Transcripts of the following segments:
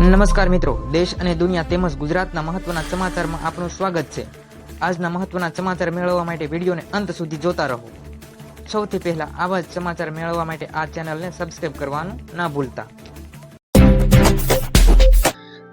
નમસ્કાર મિત્રો, દેશ અને દુનિયા તેમજ ગુજરાતના મહત્વના સમાચારમાં આપનું સ્વાગત છે। આજના મહત્વના સમાચાર મેળવવા માટે વિડીયોને અંત સુધી જોતા રહો। સૌથી પહેલા આવા જ સમાચાર મેળવવા માટે આ ચેનલને સબસ્ક્રાઇબ કરવાનું ના ભૂલતા।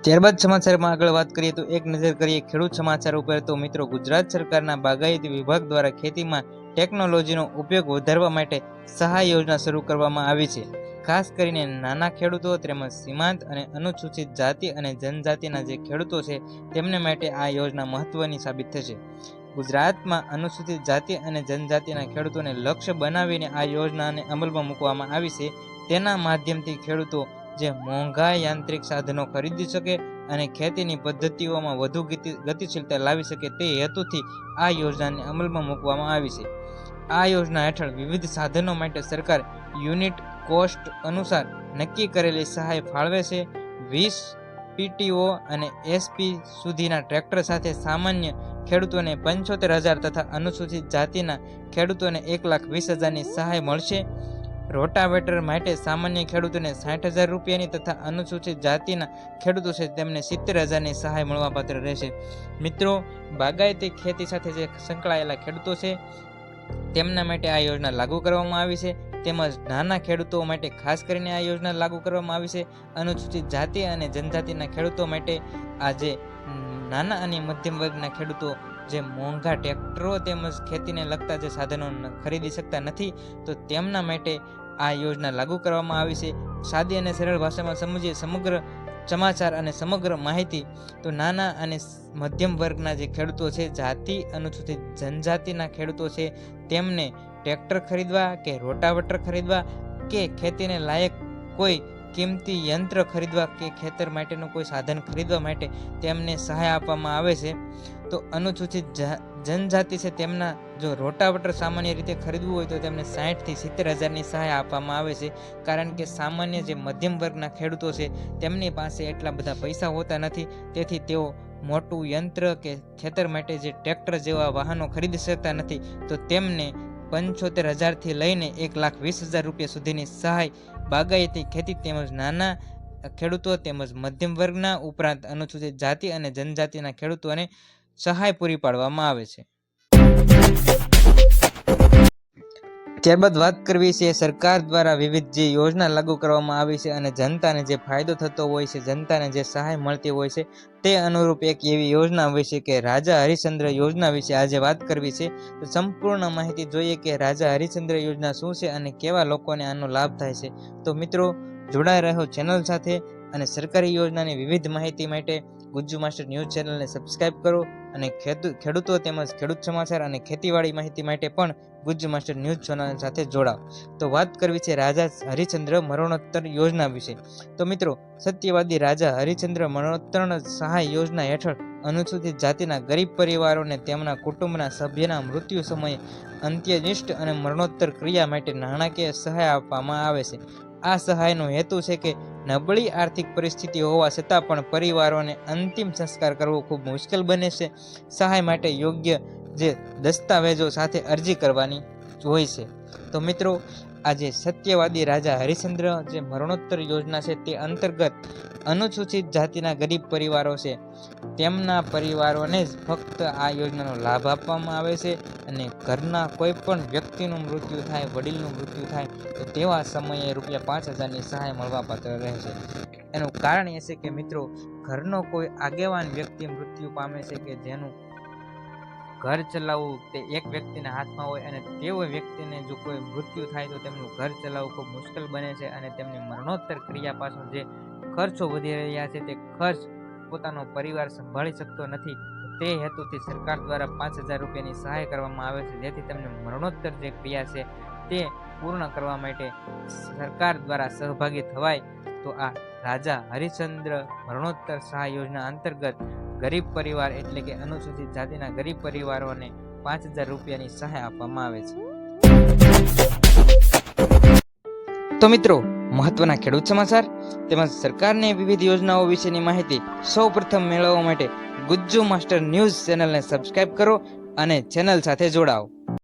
ત્યારબાદ સમાચારમાં આગળ વાત કરીએ તો એક નજર કરીએ ખેડૂત સમાચાર ઉપર। તો મિત્રો, ગુજરાત સરકારના બાગાયતી વિભાગ દ્વારા ખેતીમાં ટેકનોલોજીનો ઉપયોગ વધારવા માટે સહાય યોજના શરૂ કરવામાં આવી છે। ખાસ કરીને નાના ખેડૂતો તેમજ સીમાંત અને અનુસૂચિત જાતિ અને જનજાતિના જે ખેડૂતો છે તેમને માટે આ યોજના મહત્વની સાબિત થશે। ગુજરાતમાં અનુસૂચિત જાતિ અને જનજાતિના ખેડૂતોને લક્ષ્ય બનાવીને આ યોજનાને અમલમાં મૂકવામાં આવી છે। તેના માધ્યમથી ખેડૂતો જે મોંઘા યાંત્રિક સાધનો ખરીદી શકે અને ખેતીની પદ્ધતિઓમાં વધુ ગતિશીલતા લાવી શકે તે હેતુથી આ યોજનાને અમલમાં મૂકવામાં આવી છે। આ યોજના હેઠળ વિવિધ સાધનો માટે સરકાર યુનિટ કોસ્ટ અનુસાર નક્કી કરેલી સહાય ફાળવે છે। 20 PTO અને SP સુધીના ટ્રેક્ટર સાથે સામાન્ય ખેડૂતોને 75,000 તથા અનુસૂચિત જાતિના ખેડૂતોને 1,20,000ની સહાય મળશે। રોટાવેટર માટે સામાન્ય ખેડૂતોને 60,000 રૂપિયાની તથા અનુસૂચિત જાતિના ખેડૂતો છે તેમને 70,000ની સહાય મળવાપાત્ર રહેશે। મિત્રો, બાગાયતી ખેતી સાથે જે સંકળાયેલા ખેડૂતો છે તેમના માટે આ યોજના લાગુ કરવામાં આવી છે, તેમજ નાના ખેડૂતો માટે ખાસ કરીને આ યોજના લાગુ કરવામાં આવી છે। અનુસૂચિત જાતિ અને જનજાતિના ખેડૂતો માટે આજે નાના અને મધ્યમ વર્ગના ખેડૂતો જે મોંઘા ટ્રેક્ટરો તેમજ ખેતીને લગતા જે સાધનો ખરીદી શકતા નથી તો તેમના માટે આ યોજના લાગુ કરવામાં આવી છે। સાદી અને સરળ ભાષામાં સમજીએ સમગ્ર સમાચાર અને સમગ્ર માહિતી તો નાના અને મધ્યમ વર્ગના જે ખેડૂતો છે, જાતિ અનુસૂચિત જનજાતિના ખેડૂતો છે તેમને ટ્રેક્ટર ખરીદવા કે રોટાવેટર ખરીદવા કે ખેતીને લાયક કોઈ કિંમતી યંત્ર ખરીદવા કે ખેતર માટેનું કોઈ સાધન ખરીદવા માટે તેમને સહાય આપવામાં આવે છે। તો અનુસૂચિત જનજાતિ છે તેમના જો રોટાવેટર સામાન્ય રીતે ખરીદવું હોય તો તેમને 60,000 થી 70,000ની સહાય આપવામાં આવે છે, કારણ કે સામાન્ય જે મધ્યમ વર્ગના ખેડૂતો છે તેમની પાસે એટલા બધા પૈસા હોતા નથી, તેથી તેઓ મોટું યંત્ર કે ખેતર માટે જે ટ્રેક્ટર જેવા વાહનો ખરીદી શકતા નથી, તો તેમને 75,000 થી લઈને 1,20,000 રૂપિયા સુધીની સહાય બાગાયતી ખેતી તેમજ નાના ખેડૂતો તેમજ મધ્યમ વર્ગના ઉપરાંત અનુસૂચિત જાતિ અને જનજાતિના ખેડૂતોને સહાય પૂરી પાડવામાં આવે છે। ત્યારબાદ વાત કરવી છે સરકાર દ્વારા વિવિધ જે યોજના લાગુ કરવામાં આવી છે અને જનતાને જે ફાયદો થતો હોય છે, જનતાને જે સહાય મળતી હોય છે તે અનુરૂપ એક એવી યોજના વિશે કે રાજા હરિશ્ચંદ્ર યોજના વિશે આજે વાત કરવી છે। તો સંપૂર્ણ માહિતી જોઈએ કે રાજા હરિશ્ચંદ્ર યોજના શું છે અને કેવા લોકોને આનો લાભ થાય છે। તો મિત્રો, જોડાઈ રહ્યો ચેનલ સાથે અને સરકારી યોજનાની વિવિધ માહિતી માટે ગુજ્જુ માસ્ટર ન્યૂઝ ચેનલને સબસ્ક્રાઇબ કરો અને ખેડૂતો તેમજ ખેડૂત સમાચાર અને ખેતીવાડી માહિતી માટે પણ ગુજ્જુ માસ્ટર ન્યૂઝ ચેનલ સાથે જોડાઓ। તો વાત કરવી છે રાજા હરિશ્ચંદ્ર મરણોત્તર યોજના વિશે। તો મિત્રો, સત્યવાદી રાજા હરિશ્ચંદ્ર મરણોત્તર સહાય યોજના હેઠળ અનુસૂચિત જાતિના ગરીબ પરિવારોને તેમના કુટુંબના સભ્યના મૃત્યુ સમયે અંત્યનિષ્ઠ અને મરણોત્તર ક્રિયા માટે નાણાકીય સહાય આપવામાં આવે છે। આ સહાયનો હેતુ છે કે નબળી આર્થિક પરિસ્થિતિ હોવા છતાં પણ પરિવારોને અંતિમ સંસ્કાર કરવો ખૂબ મુશ્કેલ બને છે। સહાય માટે યોગ્ય જે દસ્તાવેજો સાથે અરજી કરવાની હોય છે। તો મિત્રો, આજે સત્યવાદી રાજા હરિશ્ચંદ્ર જે મરણોત્તર યોજના છે તે અંતર્ગત અનુસૂચિત જાતિના ગરીબ પરિવારો છે તેમના પરિવારોને જ ફક્ત આ યોજનાનો લાભ આપવામાં આવે છે અને ઘરના કોઈ પણ વ્યક્તિનું મૃત્યુ થાય, વડીલનું મૃત્યુ થાય તો તેવા સમયે ₹5,000ની સહાય મળવાપાત્ર રહેશે। એનું કારણ એ છે કે મિત્રો, ઘરનો કોઈ આગેવાન વ્યક્તિ મૃત્યુ પામે છે કે જેનું ઘર ચલાવવું તે એક વ્યક્તિના હાથમાં હોય અને તેવો વ્યક્તિને જો કોઈ મૃત્યુ થાય તો તેમનું ઘર ચલાવવું ખૂબ મુશ્કેલ બને છે અને તેમની મરણોત્તર ક્રિયા પાછળ જે ખર્ચો વધી રહ્યા છે તે ખર્ચ પોતાનો પરિવાર સંભાળી શકતો નથી। તે હેતુથી સરકાર દ્વારા 5,000 રૂપિયાની સહાય કરવામાં આવે છે, જેથી તેમને મરણોત્તર જે ક્રિયા છે તે પૂર્ણ કરવા માટે સરકાર દ્વારા સહભાગી થવાય। તો આ રાજા હરિશ્ચંદ્ર મરણોત્તર સહાય યોજના અંતર્ગત ગરીબ પરિવાર એટલે કે અનુસૂચિત જાતિના ગરીબ પરિવારોને 5,000 રૂપિયાની સહાય આપવામાં આવે છે। તો મિત્રો, મહત્વના ખેડૂત સમાચાર તેમજ સરકારની વિવિધ યોજનાઓ વિશેની માહિતી સૌપ્રથમ મેળવવા માટે ગુજ્જુ માસ્ટર ન્યૂઝ ચેનલને સબસ્ક્રાઇબ કરો અને ચેનલ સાથે જોડાઓ।